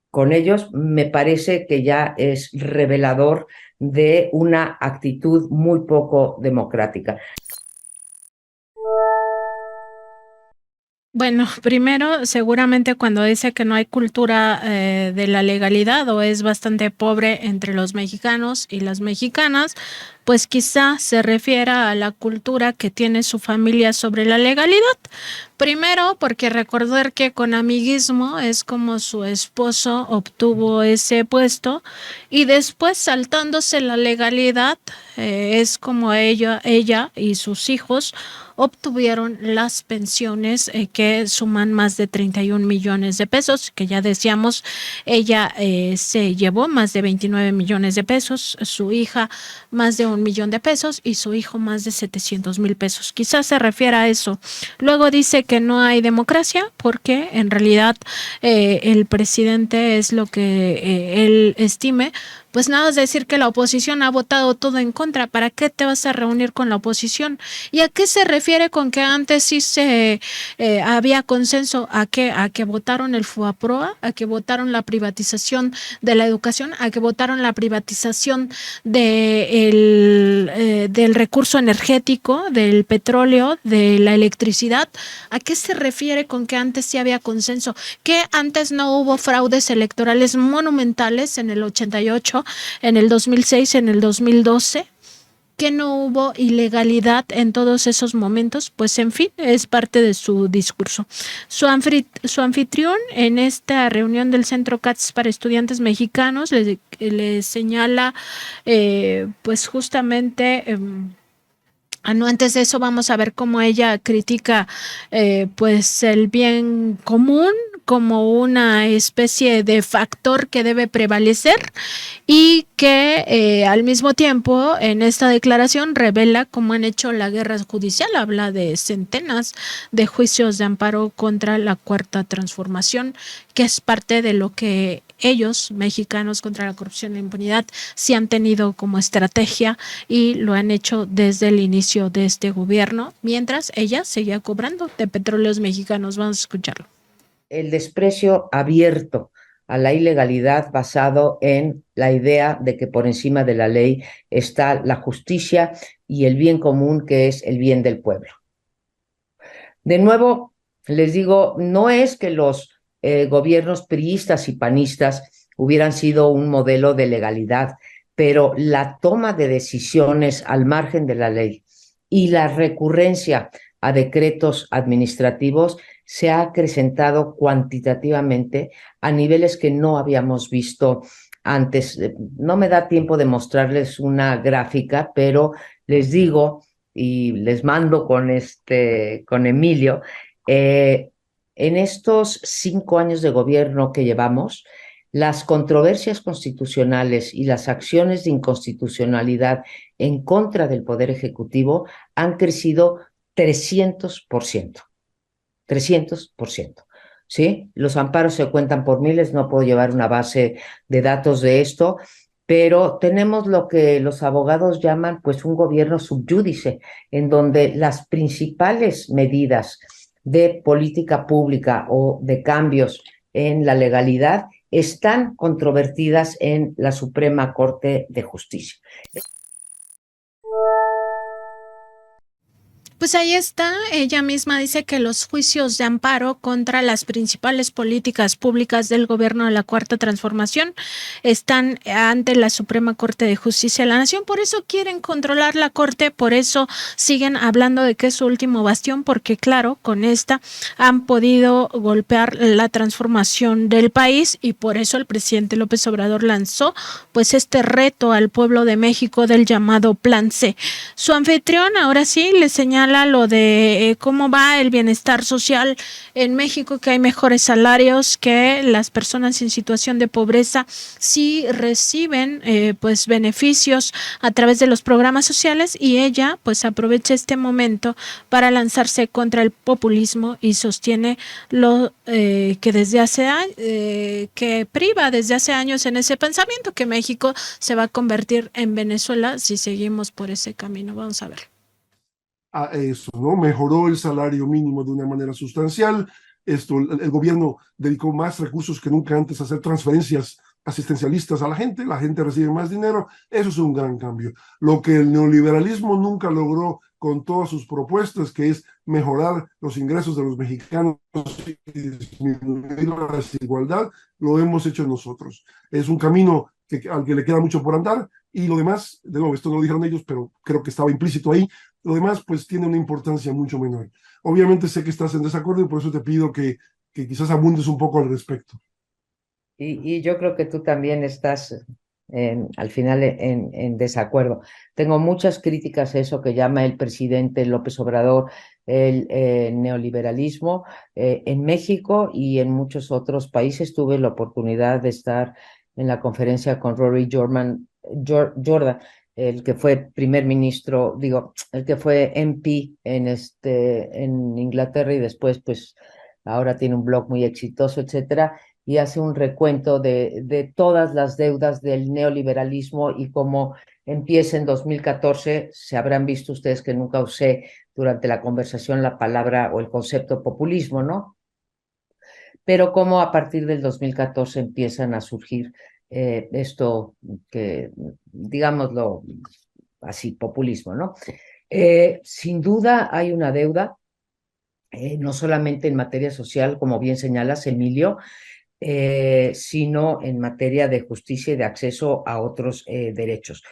con ellos, me parece que ya es revelador de una actitud muy poco democrática. Bueno, primero, seguramente cuando dice que no hay cultura de la legalidad o es bastante pobre entre los mexicanos y las mexicanas, pues quizá se refiera a la cultura que tiene su familia sobre la legalidad. Primero, porque recordar que con amiguismo es como su esposo obtuvo ese puesto, y después, saltándose la legalidad, es como ella y sus hijos obtuvieron las pensiones que suman más de 31 millones de pesos, que ya decíamos, ella se llevó más de 29 millones de pesos, su hija más de 1 millón de pesos y su hijo más de 700,000 pesos. Quizás se refiera a eso. Luego dice que no hay democracia porque en realidad el presidente es lo que él estime. Pues nada, es decir que la oposición ha votado todo en contra. ¿Para qué te vas a reunir con la oposición? ¿Y a qué se refiere refiere con que antes sí se había consenso a que votaron el FUAPROA, a que votaron la privatización de la educación, a que votaron la privatización del recurso energético, del petróleo, de la electricidad? ¿A qué se refiere con que antes sí había consenso? Que antes no hubo fraudes electorales monumentales en el 88, en el 2006, en el 2012, que no hubo ilegalidad en todos esos momentos. Pues en fin, es parte de su discurso. Su anfitrión en esta reunión del Centro CATS para estudiantes mexicanos le señala pues justamente no, antes de eso vamos a ver cómo ella critica pues el bien común como una especie de factor que debe prevalecer, y que al mismo tiempo en esta declaración revela cómo han hecho la guerra judicial. Habla de centenas de juicios de amparo contra la Cuarta Transformación, que es parte de lo que ellos, mexicanos contra la corrupción y la impunidad, sí han tenido como estrategia, y lo han hecho desde el inicio de este gobierno, mientras ella seguía cobrando de petróleos mexicanos. Vamos a escucharlo. El desprecio abierto a la ilegalidad basado en la idea de que por encima de la ley está la justicia y el bien común, que es el bien del pueblo. De nuevo, les digo, no es que los gobiernos priistas y panistas hubieran sido un modelo de legalidad, pero la toma de decisiones al margen de la ley y la recurrencia a decretos administrativos se ha acrecentado cuantitativamente a niveles que no habíamos visto antes. No me da tiempo de mostrarles una gráfica, pero les digo y les mando con Emilio, en estos 5 años de gobierno que llevamos, las controversias constitucionales y las acciones de inconstitucionalidad en contra del Poder Ejecutivo han crecido 300%. 300%. ¿Sí? Los amparos se cuentan por miles, no puedo llevar una base de datos de esto, pero tenemos lo que los abogados llaman pues un gobierno subyúdice, en donde las principales medidas de política pública o de cambios en la legalidad están controvertidas en la Suprema Corte de Justicia. Pues ahí está, ella misma dice que los juicios de amparo contra las principales políticas públicas del gobierno de la Cuarta Transformación están ante la Suprema Corte de Justicia de la Nación. Por eso quieren controlar la Corte, por eso siguen hablando de que es su último bastión, porque claro, con esta han podido golpear la transformación del país, y por eso el presidente López Obrador lanzó pues este reto al pueblo de México del llamado Plan C. Su anfitrión ahora sí le señala lo de cómo va el bienestar social en México, que hay mejores salarios, que las personas en situación de pobreza sí reciben pues beneficios a través de los programas sociales, y ella pues aprovecha este momento para lanzarse contra el populismo y sostiene lo que desde hace que priva desde hace años en ese pensamiento, que México se va a convertir en Venezuela si seguimos por ese camino. Vamos a ver. A eso, ¿no? Mejoró el salario mínimo de una manera sustancial. El gobierno dedicó más recursos que nunca antes a hacer transferencias asistencialistas a la gente recibe más dinero. Eso es un gran cambio. Lo que el neoliberalismo nunca logró con todas sus propuestas, que es mejorar los ingresos de los mexicanos y disminuir la desigualdad, lo hemos hecho nosotros. Es un camino al que le queda mucho por andar, y lo demás, de nuevo, esto no lo dijeron ellos, pero creo que estaba implícito ahí, lo demás pues tiene una importancia mucho menor. Obviamente sé que estás en desacuerdo y por eso te pido que quizás abundes un poco al respecto. Y yo creo que tú también estás al final en desacuerdo. Tengo muchas críticas a eso que llama el presidente López Obrador el neoliberalismo. En México y en muchos otros países tuve la oportunidad de estar en la conferencia con Rory Jordan, el que fue primer ministro, el que fue MP en Inglaterra, y después pues ahora tiene un blog muy exitoso, etcétera, y hace un recuento de todas las deudas del neoliberalismo y cómo empieza en 2014. Se habrán visto ustedes que nunca usé durante la conversación la palabra o el concepto populismo, ¿no? Pero cómo a partir del 2014 empiezan a surgir esto que, digámoslo así, populismo, ¿no? Sin duda hay una deuda, no solamente en materia social, como bien señalas, Emilio, sino en materia de justicia y de acceso a otros derechos.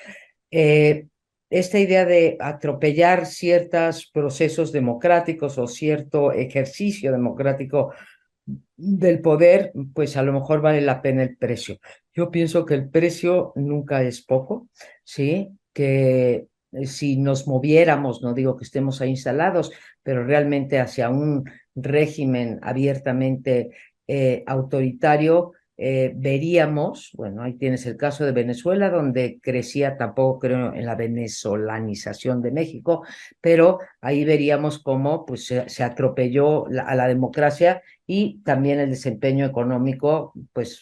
Esta idea de atropellar ciertos procesos democráticos o cierto ejercicio democrático del poder, pues a lo mejor vale la pena el precio. Yo pienso que el precio nunca es poco, ¿sí? Que si nos moviéramos, no digo que estemos ahí instalados, pero realmente hacia un régimen abiertamente autoritario, veríamos, bueno, ahí tienes el caso de Venezuela, donde crecía, tampoco creo en la venezolanización de México, pero ahí veríamos cómo pues, se atropelló a la democracia y también el desempeño económico, pues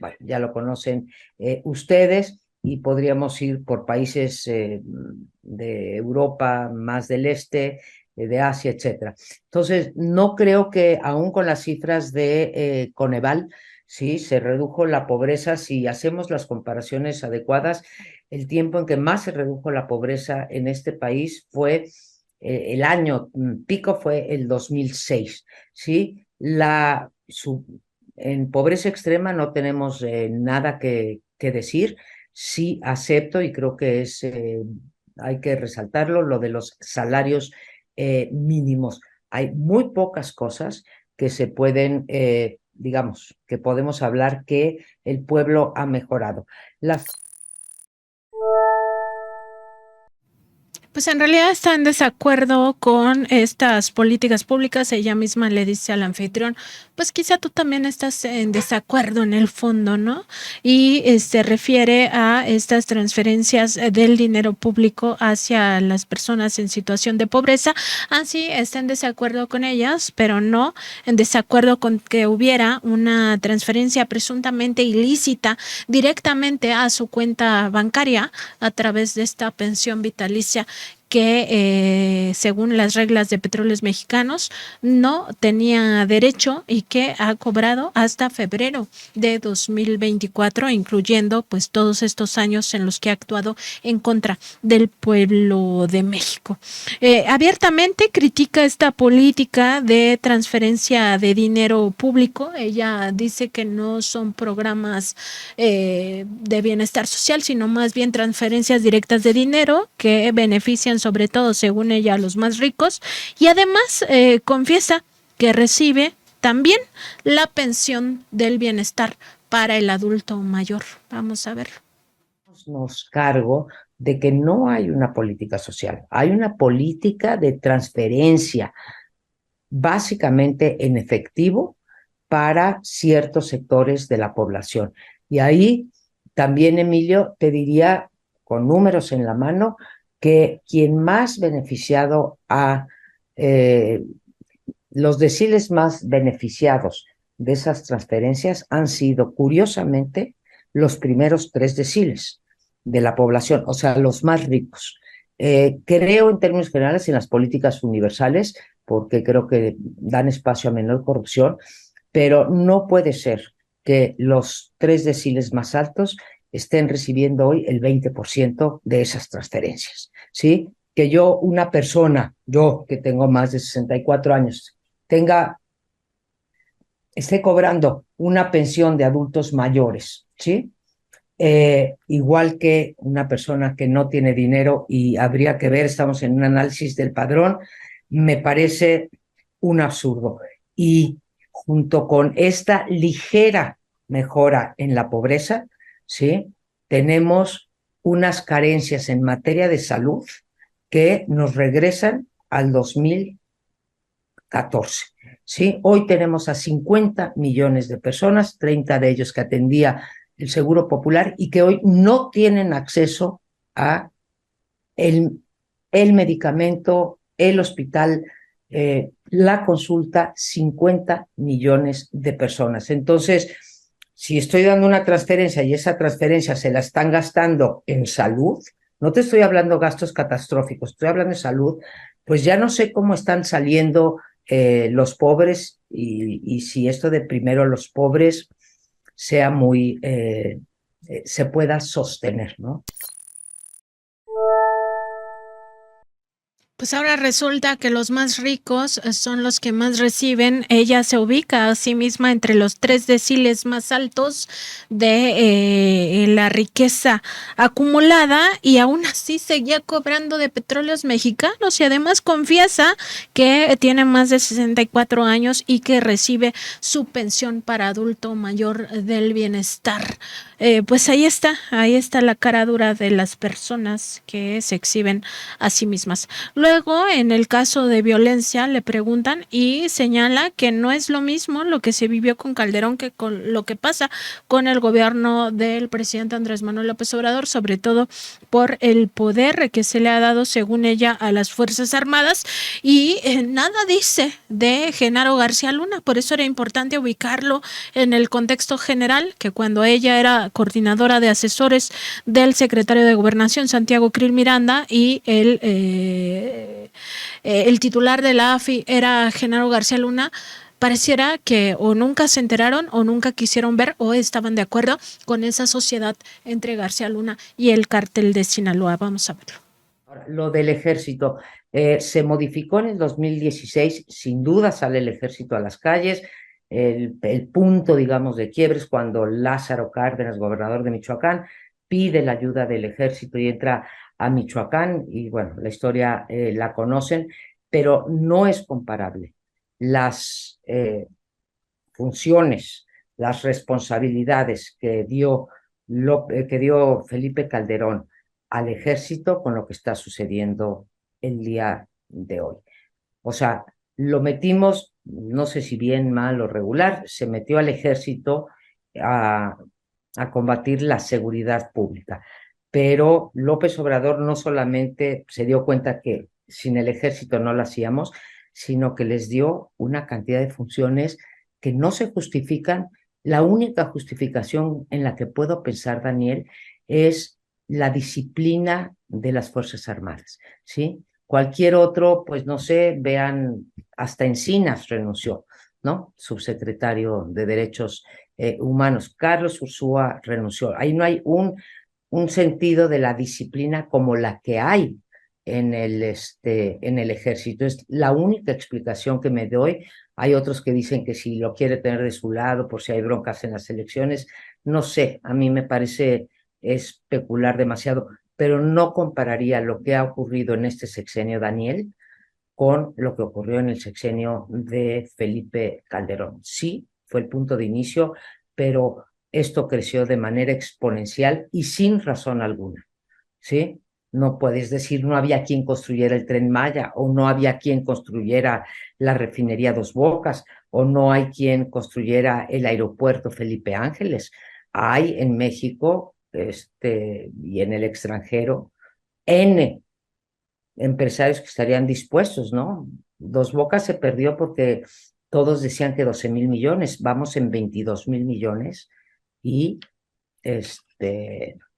bueno, ya lo conocen ustedes, y podríamos ir por países de Europa, más del este, de Asia, etcétera. Entonces, no creo que aún con las cifras de Coneval, sí, se redujo la pobreza. Si hacemos las comparaciones adecuadas, el tiempo en que más se redujo la pobreza en este país fue el año pico fue el 2006, ¿sí? En pobreza extrema no tenemos nada que decir. Sí acepto y creo que hay que resaltarlo, lo de los salarios mínimos. Hay muy pocas cosas que se pueden, digamos, que podemos hablar que el pueblo ha mejorado. Pues en realidad está en desacuerdo con estas políticas públicas. Ella misma le dice al anfitrión, pues quizá tú también estás en desacuerdo en el fondo, ¿no? Y se refiere a estas transferencias del dinero público hacia las personas en situación de pobreza. Así está en desacuerdo con ellas, pero no en desacuerdo con que hubiera una transferencia presuntamente ilícita directamente a su cuenta bancaria a través de esta pensión vitalicia que según las reglas de Petróleos Mexicanos no tenía derecho y que ha cobrado hasta febrero de 2024, incluyendo pues todos estos años en los que ha actuado en contra del pueblo de México. Abiertamente critica esta política de transferencia de dinero público. Ella dice que no son programas de bienestar social, sino más bien transferencias directas de dinero que benefician sobre todo, según ella, a los más ricos, y además confiesa que recibe también la pensión del bienestar para el adulto mayor. Vamos a verlo. Nos cargo de que no hay una política social, hay una política de transferencia, básicamente en efectivo, para ciertos sectores de la población. Y ahí también, Emilio, te diría, con números en la mano, que quien más beneficiado los deciles más beneficiados de esas transferencias han sido, curiosamente, los primeros 3 deciles de la población, o sea, los más ricos. Creo en términos generales en las políticas universales, porque creo que dan espacio a menor corrupción, pero no puede ser que los 3 deciles más altos estén recibiendo hoy el 20% de esas transferencias, ¿sí? Que una persona, yo que tengo más de 64 años, esté cobrando una pensión de adultos mayores, ¿sí? Igual que una persona que no tiene dinero, y habría que ver, estamos en un análisis del padrón, me parece un absurdo. Y junto con esta ligera mejora en la pobreza, ¿sí? Tenemos unas carencias en materia de salud que nos regresan al 2014. ¿Sí? Hoy tenemos a 50 millones de personas, 30 de ellos que atendía el Seguro Popular y que hoy no tienen acceso a el medicamento, el hospital, la consulta, 50 millones de personas. Entonces, si estoy dando una transferencia y esa transferencia se la están gastando en salud, no te estoy hablando de gastos catastróficos, estoy hablando de salud, Pues ya no sé cómo están saliendo los pobres y si esto de primero los pobres sea muy, se pueda sostener, ¿no? Pues ahora resulta que los más ricos son los que más reciben. Ella se ubica a sí misma entre los 3 deciles más altos de la riqueza acumulada y aún así seguía cobrando de petróleos mexicanos y además confiesa que tiene más de 64 años y que recibe su pensión para adulto mayor del bienestar. Pues ahí está la cara dura de las personas que se exhiben a sí mismas. Luego, en el caso de violencia, le preguntan y señala que no es lo mismo lo que se vivió con Calderón que con lo que pasa con el gobierno del presidente Andrés Manuel López Obrador, sobre todo por el poder que se le ha dado, según ella, a las Fuerzas Armadas. Y nada dice de Genaro García Luna, por eso era importante ubicarlo en el contexto general, que cuando ella era coordinadora de asesores del secretario de Gobernación, Santiago Krill Miranda, y el titular de la AFI era Genaro García Luna, pareciera que o nunca se enteraron o nunca quisieron ver o estaban de acuerdo con esa sociedad entre García Luna y el cártel de Sinaloa. Vamos a verlo. Lo del ejército se modificó en el 2016, sin duda sale el ejército a las calles. El punto, digamos, de quiebre es cuando Lázaro Cárdenas, gobernador de Michoacán, pide la ayuda del ejército y entra a Michoacán, y bueno, la historia la conocen, pero no es comparable. Las funciones, las responsabilidades que dio Felipe Calderón al ejército con lo que está sucediendo el día de hoy. O sea, lo metimos, no sé si bien, mal o regular, se metió al ejército a, a combatir la seguridad pública. Pero López Obrador no solamente se dio cuenta que sin el ejército no lo hacíamos, sino que les dio una cantidad de funciones que no se justifican. La única justificación en la que puedo pensar, Daniel, es la disciplina de las Fuerzas Armadas, ¿sí? Cualquier otro, pues no sé, vean, hasta Encinas renunció, ¿no? Subsecretario de Derechos Humanos. Carlos Ursúa renunció. Ahí no hay un sentido de la disciplina como la que hay en el ejército. Es la única explicación que me doy. Hay otros que dicen que si lo quiere tener de su lado por si hay broncas en las elecciones. No sé, a mí me parece especular demasiado, pero no compararía lo que ha ocurrido en este sexenio, Daniel, con lo que ocurrió en el sexenio de Felipe Calderón. Sí, fue el punto de inicio, pero esto creció de manera exponencial y sin razón alguna, ¿sí? No puedes decir no había quien construyera el Tren Maya o no había quien construyera la refinería Dos Bocas o no hay quien construyera el aeropuerto Felipe Ángeles. Hay en México y en el extranjero N empresarios que estarían dispuestos, ¿no? Dos Bocas se perdió porque todos decían que 12,000 millones, vamos en 22,000 millones y,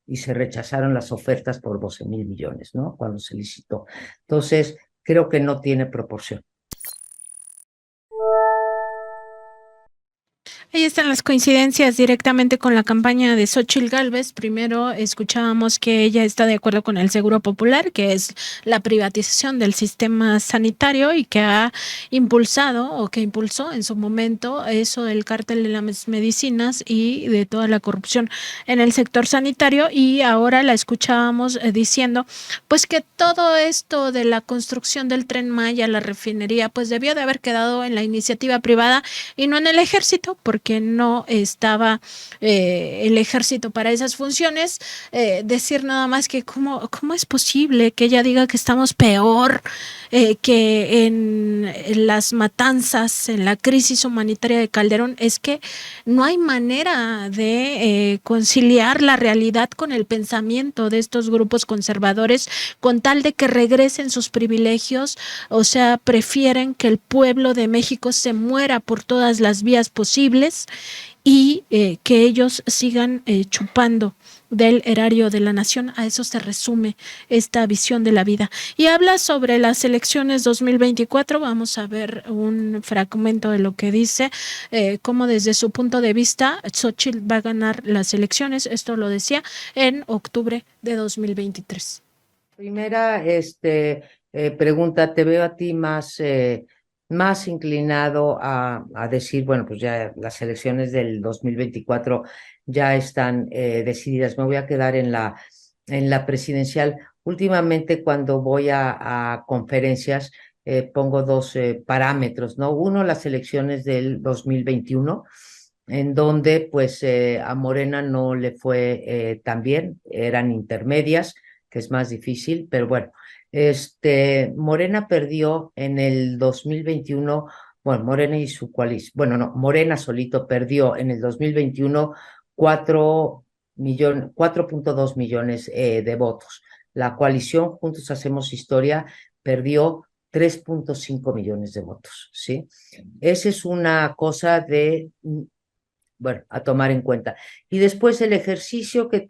y se rechazaron las ofertas por 12,000 millones, ¿no? Cuando se licitó. Entonces, creo que no tiene proporción. Ahí están las coincidencias directamente con la campaña de Xóchitl Gálvez. Primero escuchábamos que ella está de acuerdo con el Seguro Popular, que es la privatización del sistema sanitario y que ha impulsado o que impulsó en su momento eso del cártel de las medicinas y de toda la corrupción en el sector sanitario. Y ahora la escuchábamos diciendo pues que todo esto de la construcción del Tren Maya, la refinería, pues debió de haber quedado en la iniciativa privada y no en el ejército, porque no estaba el ejército para esas funciones. Decir nada más que cómo es posible que ella diga que estamos peor que en las matanzas, en la crisis humanitaria de Calderón. Es que no hay manera de conciliar la realidad con el pensamiento de estos grupos conservadores con tal de que regresen sus privilegios. O sea, prefieren que el pueblo de México se muera por todas las vías posibles y que ellos sigan chupando del erario de la nación. A eso se resume esta visión de la vida. Y habla sobre las elecciones 2024. Vamos a ver un fragmento de lo que dice, cómo desde su punto de vista Xóchitl va a ganar las elecciones. Esto lo decía en octubre de 2023. Primera pregunta, te veo a ti más inclinado a decir, bueno, pues ya las elecciones del 2024 ya están decididas. Me voy a quedar en la presidencial. Últimamente, cuando voy a conferencias, pongo dos parámetros, ¿no? Uno, las elecciones del 2021, en donde pues a Morena no le fue tan bien, eran intermedias, que es más difícil, pero bueno, Morena perdió en el 2021, bueno, Morena y su coalición, bueno, no, Morena solito perdió en el 2021 4.2 millones de votos. La coalición Juntos Hacemos Historia perdió 3.5 millones de votos, ¿sí? Esa es una cosa bueno, a tomar en cuenta. Y después el ejercicio que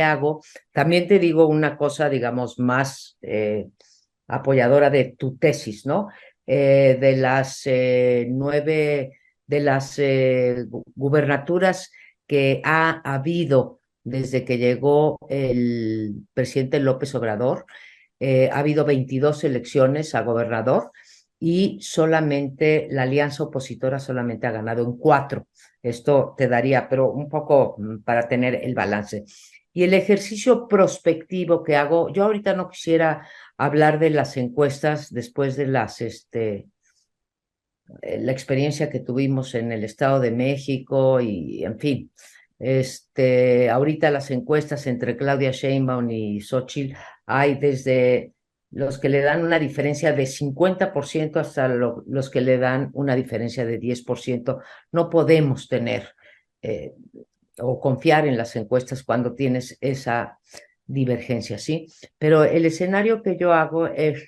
hago, también te digo una cosa, digamos, más apoyadora de tu tesis, ¿no? De las 9, de las gubernaturas que ha habido desde que llegó el presidente López Obrador, ha habido 22 elecciones a gobernador y solamente la alianza opositora solamente ha ganado en 4. Esto te daría, pero un poco para tener el balance. Y el ejercicio prospectivo que hago, yo ahorita no quisiera hablar de las encuestas después de la experiencia que tuvimos en el Estado de México y, en fin, ahorita las encuestas entre Claudia Sheinbaum y Xóchitl hay desde los que le dan una diferencia de 50% hasta los que le dan una diferencia de 10%. No podemos tener o confiar en las encuestas cuando tienes esa divergencia, ¿sí? Pero el escenario que yo hago es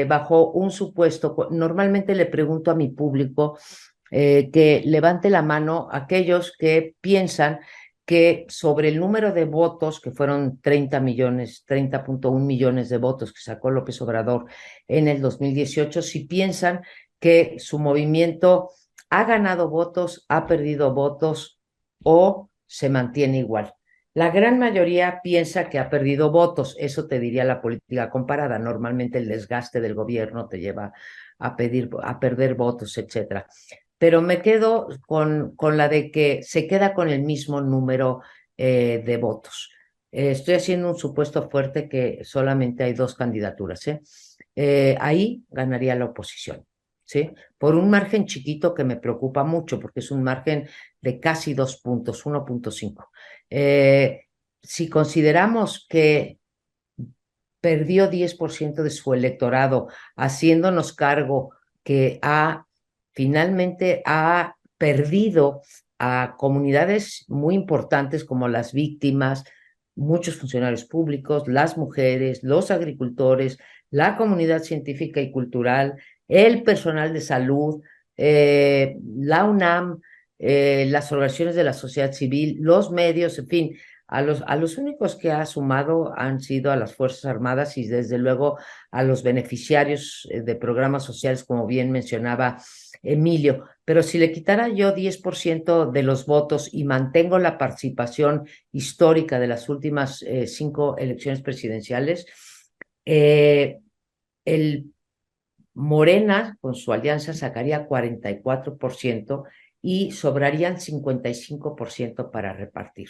bajo un supuesto. Normalmente le pregunto a mi público que levante la mano aquellos que piensan que sobre el número de votos, que fueron 30 millones, 30.1 millones de votos que sacó López Obrador en el 2018, si piensan que su movimiento ha ganado votos, ha perdido votos o se mantiene igual. La gran mayoría piensa que ha perdido votos. Eso te diría la política comparada. Normalmente el desgaste del gobierno te lleva a perder votos, etcétera. Pero me quedo con la de que se queda con el mismo número de votos. Estoy haciendo un supuesto fuerte que solamente hay 2 candidaturas. Ahí ganaría la oposición, ¿sí? Por un margen chiquito que me preocupa mucho, porque es un margen de casi 2 puntos, 1.5. Si consideramos que perdió 10% de su electorado, haciéndonos cargo que finalmente ha perdido a comunidades muy importantes como las víctimas, muchos funcionarios públicos, las mujeres, los agricultores, la comunidad científica y cultural, el personal de salud, la UNAM, las organizaciones de la sociedad civil, los medios, en fin. A los únicos que ha sumado han sido a las Fuerzas Armadas y desde luego a los beneficiarios de programas sociales, como bien mencionaba Emilio. Pero si le quitara yo 10% de los votos y mantengo la participación histórica de las últimas 5 elecciones presidenciales, el Morena con su alianza sacaría 44% y sobrarían 55% para repartir.